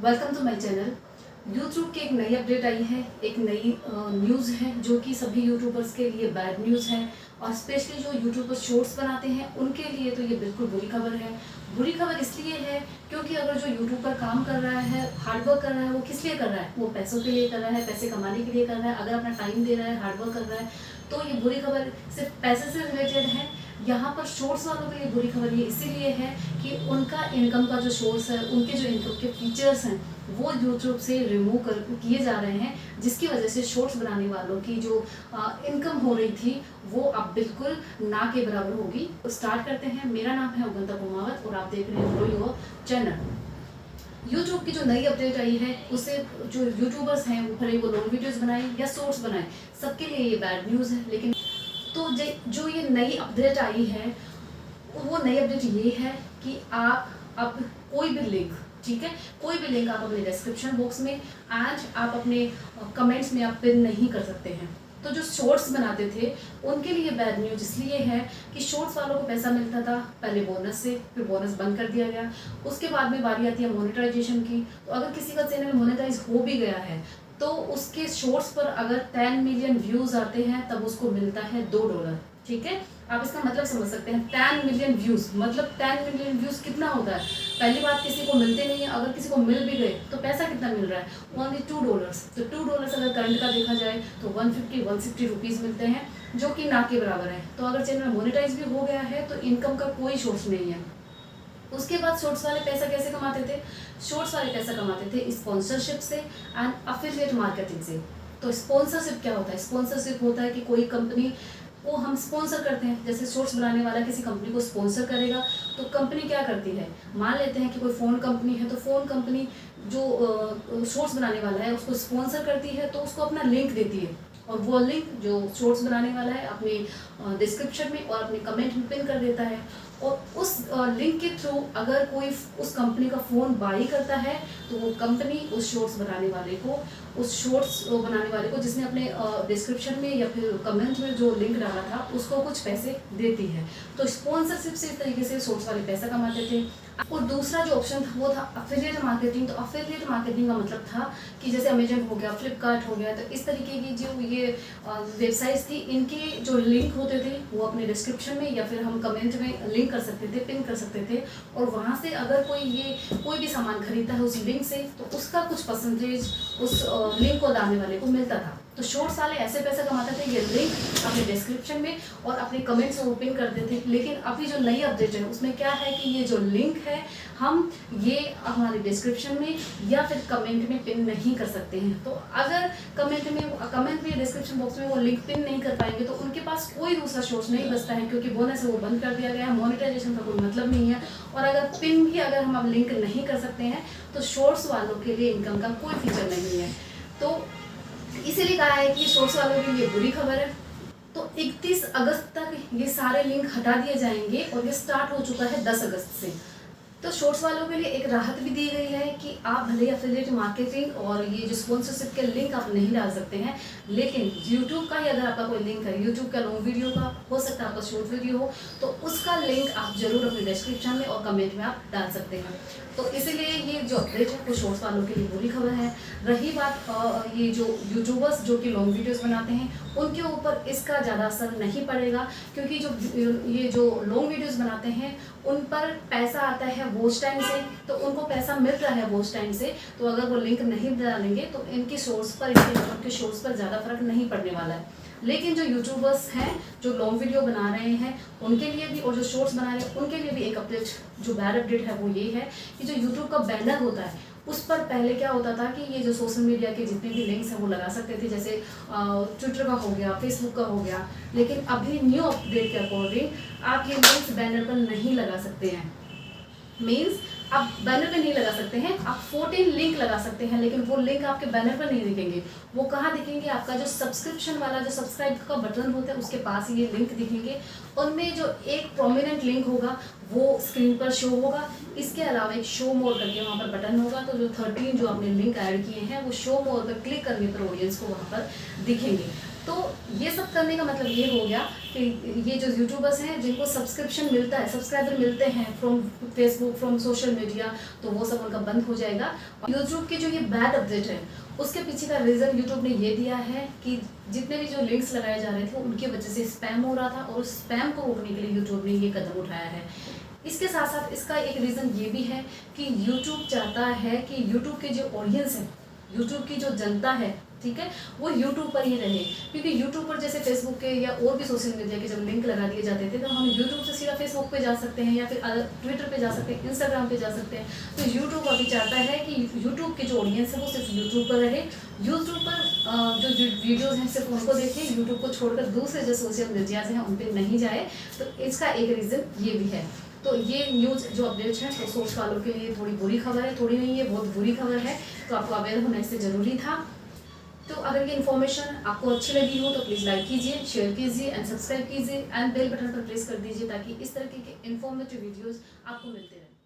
Welcome to my channel. YouTube की एक नई अपडेट आई है, एक नई न्यूज़ है जो कि सभी यूट्यूबर्स के लिए बैड न्यूज़ है और स्पेशली जो यूट्यूबर्स शॉर्ट्स बनाते हैं उनके लिए तो ये बिल्कुल बुरी खबर है। बुरी खबर इसलिए है क्योंकि अगर जो यूट्यूबर काम कर रहा है, हार्डवर्क कर रहा है, वो किस लिए कर रहा है? वो पैसों के लिए कर रहा है, पैसे कमाने के लिए कर रहा है। अगर अपना टाइम दे रहा है, हार्डवर्क कर रहा है, तो ये बुरी खबर सिर्फ पैसे से रिलेटेड है। यहाँ पर शॉर्ट्स वालों के लिए बुरी खबर ये इसीलिए है कि उनका इनकम का जो सोर्स है, उनके जो इनकम के फीचर्स हैं वो यूट्यूब से रिमूव कर किए जा रहे हैं, जिसकी वजह से शॉर्ट्स बनाने वालों की जो इनकम हो रही थी वो अब बिल्कुल ना के बराबर होगी। तो स्टार्ट करते हैं। मेरा नाम है उगंता कुमावत और आप देख रहे हैं ग्रो योर चैनल। यूट्यूब की जो नई अपडेट आई है उससे जो यूट्यूबर्स हैं वो भले वो लॉन्ग वीडियोस बनाए या शॉर्ट्स बनाए, सबके लिए ये बैड न्यूज़ है। लेकिन तो जो ये नई अपडेट आई है वो नई अपडेट ये है कि आप अब कोई भी लिंक, ठीक है, कोई भी लिंक आप अपने डिस्क्रिप्शन बॉक्स में आज आप अपने कमेंट्स में आप पिन नहीं कर सकते हैं। तो जो शॉर्ट्स बनाते थे उनके लिए बैड न्यूज इसलिए है कि शॉर्ट्स वालों को पैसा मिलता था पहले बोनस से, फिर बोनस बंद कर दिया गया। उसके बाद में बारी आती है मोनेटाइजेशन की। तो अगर किसी का चैनल मोनेटाइज हो भी गया है तो उसके शॉर्ट्स पर अगर 10 मिलियन व्यूज आते हैं तब उसको मिलता है $2। ठीक है, आप इसका मतलब समझ सकते हैं। 10 मिलियन व्यूज मतलब 10 मिलियन व्यूज कितना होता है? पहली बात, किसी को मिलते नहीं है। अगर किसी को मिल भी गए तो पैसा कितना मिल रहा है? ओनली $2। तो $2 अगर करंट का देखा जाए तो 150-160 रुपीज़ मिलते हैं, जो कि ना के बराबर है। तो अगर चैनल मोनेटाइज भी हो गया है तो इनकम का कोई सोर्स नहीं है। उसके बाद शॉर्ट्स वाले पैसा कैसे कमाते थे? शॉर्ट्स वाले पैसा कमाते थे स्पॉन्सरशिप से एंड अफिलिएट मार्केटिंग से। तो स्पॉन्सरशिप क्या होता है? स्पॉन्सरशिप होता है कि कोई कंपनी को हम स्पॉन्सर करते हैं। जैसे शॉर्ट्स बनाने वाला किसी कंपनी को स्पॉन्सर करेगा तो कंपनी क्या करती है? मान लेते हैं कि कोई फ़ोन कंपनी है, तो फ़ोन कंपनी जो शॉर्ट्स बनाने वाला है उसको स्पॉन्सर करती है, तो उसको अपना लिंक देती है और वो लिंक जो शॉर्ट्स बनाने वाला है अपने डिस्क्रिप्शन में और अपने कमेंट में पिन कर देता है। और उस लिंक के थ्रू अगर कोई उस कंपनी का फ़ोन बाई करता है तो वो कंपनी उस शॉर्ट्स बनाने वाले को, जिसने अपने डिस्क्रिप्शन में या फिर कमेंट में जो लिंक डाला था उसको कुछ पैसे देती है। तो स्पॉन्सरशिप से इस तरीके से शॉर्ट्स वाले पैसा कमाते थे। और दूसरा जो ऑप्शन था वो था अफिलिएट मार्केटिंग। तो अफिलिएट मार्केटिंग का मतलब था कि जैसे अमेजन हो गया, फ्लिपकार्ट हो गया, तो इस तरीके की जो ये वेबसाइट्स थी, इनके जो लिंक होते थे वो अपने डिस्क्रिप्शन में या फिर हम कमेंट में लिंक कर सकते थे, पिन कर सकते थे। और वहाँ से अगर कोई भी सामान खरीदता है उस लिंक से तो उसका कुछ परसेंटेज उस लिंक को डालने वाले को मिलता था। तो शॉर्ट्स वाले ऐसे पैसा कमाते थे, ये लिंक अपने डिस्क्रिप्शन में और अपने कमेंट्स में पिन कर देते थे। लेकिन अभी जो नई अपडेट है उसमें क्या है कि ये जो लिंक है हम ये हमारे डिस्क्रिप्शन में या फिर कमेंट में पिन नहीं कर सकते हैं। तो अगर कमेंट में डिस्क्रिप्शन बॉक्स में वो लिंक पिन नहीं कर पाएंगे तो उनके पास कोई दूसरा सोर्स नहीं बचता है, क्योंकि बोनस है वो बंद कर दिया गया है, मोनेटाइजेशन का कोई मतलब नहीं है। और अगर पिन भी अगर हम अब लिंक नहीं कर सकते हैं तो शॉर्ट्स वालों के लिए इनकम का कोई फीचर नहीं है। तो इसीलिए कहा है कि शॉर्ट्स वालों के लिए बुरी खबर है। तो 31 अगस्त तक ये सारे लिंक हटा दिए जाएंगे और ये स्टार्ट हो चुका है 10 अगस्त से। तो शॉर्ट्स वालों के लिए एक राहत भी दी गई है कि आप भले अफिलिएट मार्केटिंग और ये जो स्पॉन्सरशिप के लिंक आप नहीं डाल सकते हैं, लेकिन यूट्यूब का ही अगर आपका कोई लिंक है, यूट्यूब का लॉन्ग वीडियो का हो सकता है, आपका शॉर्ट वीडियो हो, तो उसका लिंक आप जरूर अपने डिस्क्रिप्शन में और कमेंट में आप डाल सकते हैं। तो इसीलिए ये जो अपडेट है वो शॉर्ट्स वालों के लिए बुरी खबर है। रही बात ये जो यूट्यूबर्स जो कि लॉन्ग वीडियोस बनाते हैं उनके ऊपर इसका ज़्यादा असर नहीं पड़ेगा, क्योंकि ये जो लॉन्ग वीडियोस बनाते हैं उन पर पैसा आता है वॉच टाइम से, तो उनको पैसा मिल रहा है वॉच टाइम से। तो अगर वो लिंक नहीं डालेंगे तो इनके सोर्स पर ज़्यादा फर्क नहीं पड़ने वाला है। लेकिन जो यूट्यूबर्स हैं जो लॉन्ग वीडियो बना रहे हैं उनके लिए भी और जो शॉर्ट्स बना रहे हैं उनके लिए भी एक अपडेट, जो बैड अपडेट है वो ये है कि जो यूट्यूब का बैनर होता है उस पर पहले क्या होता था कि ये जो सोशल मीडिया के जितने भी लिंक्स हैं वो लगा सकते थे, जैसे ट्विटर का हो गया, फेसबुक का हो गया। लेकिन अभी न्यू अपडेट के अकॉर्डिंग आप ये लिंक्स बैनर पर नहीं लगा सकते हैं। मीन्स आप बैनर पे नहीं लगा सकते हैं, आप 14 लिंक लगा सकते हैं, लेकिन वो लिंक आपके बैनर पर नहीं दिखेंगे। वो कहाँ दिखेंगे? आपका जो सब्सक्रिप्शन वाला जो सब्सक्राइब का बटन होता है उसके पास ये लिंक दिखेंगे। उनमें जो एक प्रोमिनेंट लिंक होगा वो स्क्रीन पर शो होगा। इसके अलावा एक शो मोर करके वहाँ पर बटन होगा, तो जो 13 जो आपने लिंक ऐड किए हैं वो शो मोर पर क्लिक करने पर ऑडियंस को वहाँ पर दिखेंगे। तो ये सब करने का मतलब ये हो गया कि ये जो यूट्यूबर्स हैं जिनको सब्सक्रिप्शन मिलता है, सब्सक्राइबर मिलते हैं from Facebook, from social media, तो वो सब उनका बंद हो जाएगा। यूट्यूब की जो ये बैड अपडेट है उसके पीछे का रीज़न यूट्यूब ने ये दिया है कि जितने भी जो लिंक्स लगाए जा रहे थे उनकी वजह से स्पैम हो रहा था, और उस स्पैम को रोकने के लिए यूट्यूब ने ये कदम उठाया है। इसके साथ साथ इसका एक रीज़न ये भी है कि यूट्यूब चाहता है कि यूट्यूब के जो ऑडियंस है, यूट्यूब की जो जनता है, ठीक है, वो यूट्यूब पर ही रहे। क्योंकि यूट्यूब पर जैसे फेसबुक के या और भी सोशल मीडिया के जब लिंक लगा दिए जाते थे तो हम यूट्यूब से सीधा फेसबुक पे जा सकते हैं, या फिर ट्विटर पे जा सकते हैं, इंस्टाग्राम पे जा सकते हैं। तो यूट्यूब अभी चाहता है कि यूट्यूब के जो ऑडियंस है वो सिर्फ यूट्यूब पर रहे, यूट्यूब पर जो वीडियोज़ हैं सिर्फ उनको देखें, यूट्यूब को छोड़कर दूसरे जो सोशल मीडिया हैं उन पर नहीं जाए। तो इसका एक रीज़न ये भी है। तो ये न्यूज़ जो अपडेट्स हैं तो सोच वालों के लिए थोड़ी बुरी खबर है, थोड़ी नहीं, ये बहुत बुरी खबर है, तो आपको अवेयर होना इससे ज़रूरी था। तो अगर ये इन्फॉर्मेशन आपको अच्छी लगी हो तो प्लीज़ लाइक कीजिए, शेयर कीजिए एंड सब्सक्राइब कीजिए एंड बेल बटन पर प्रेस कर दीजिए ताकि इस तरह के इन्फॉर्मेटिव वीडियोस आपको मिलते रहें।